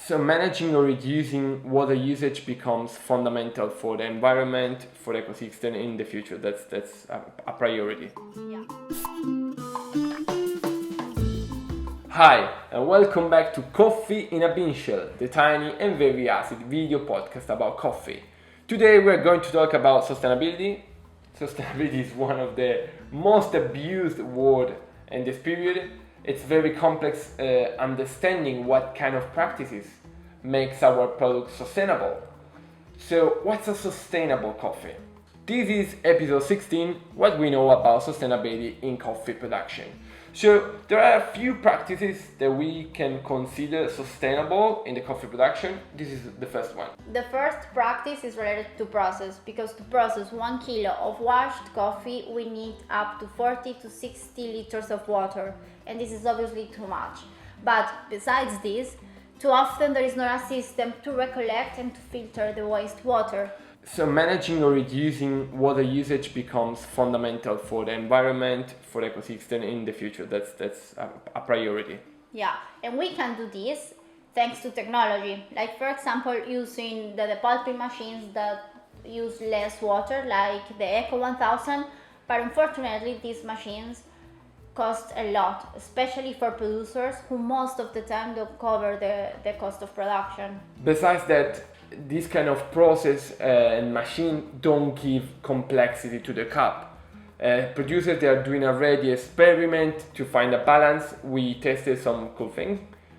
So managing or reducing water usage becomes fundamental for the environment, for the ecosystem in the future. That's a priority. Yeah. Hi, and welcome back to Coffee in a Beanshell, the tiny and very acid video podcast about coffee. Today we're going to talk about sustainability. Sustainability is one of the most abused words in this period. It's very complex understanding what kind of practices makes our product sustainable. So what's a sustainable coffee? This is episode 16, what we know about sustainability in coffee production. So there are a few practices that we can consider sustainable in the coffee production. This is the first one. The first practice is related to process, because to process 1 kilo of washed coffee we need up to 40 to 60 liters of water, and this is obviously too much. But besides this, too often there is not a system to recollect and to filter the wastewater. So managing or reducing water usage becomes fundamental for the environment, for the ecosystem in the future. That's a priority. Yeah, and we can do this thanks to technology, like for example using the pulping machines that use less water, like the Eco 1000, but unfortunately these machines cost a lot, especially for producers who most of the time don't cover the cost of production. Besides that, this kind of process and machine don't give complexity to the cup. Producers, they are doing already experiment to find a balance. We tested some cool things,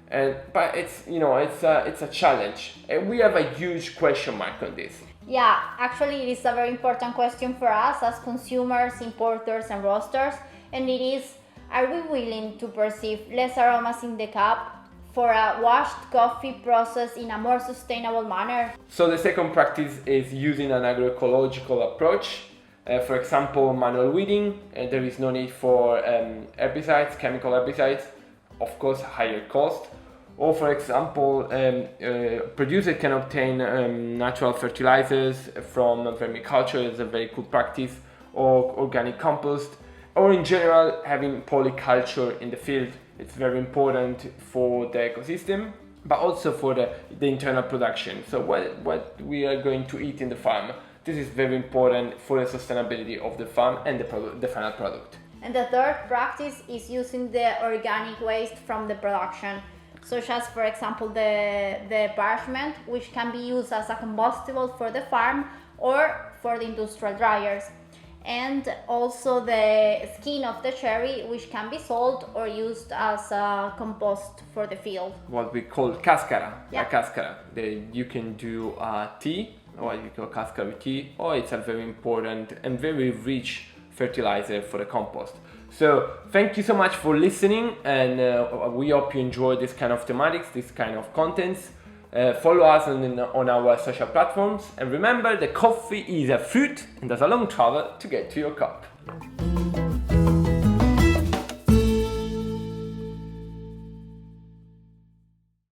but it's a challenge, and we have a huge question mark on this. Yeah, actually it is a very important question for us as consumers, importers and roasters, and it is, are we willing to perceive less aromas in the cup for a washed coffee process in a more sustainable manner? So the second practice is using an agroecological approach. For example, manual weeding. There is no need for herbicides, chemical herbicides, of course higher cost. Or for example, producers can obtain natural fertilizers from vermiculture. It's a very cool practice, or organic compost, or in general having polyculture in the field. It's very important for the ecosystem, but also for the internal production. So what we are going to eat in the farm, this is very important for the sustainability of the farm and the final product. And the third practice is using the organic waste from the production, such as for example the parchment, which can be used as a combustible for the farm or for the industrial dryers. And also the skin of the cherry, which can be sold or used as a compost for the field. What we call cascara. Yeah. A cascara. You can do tea, or what you call cascara tea, or it's a very important and very rich fertilizer for the compost. So thank you so much for listening, and we hope you enjoy this kind of thematics, this kind of contents. Follow us on our social platforms, and remember, the coffee is a fruit and there's a long travel to get to your cup.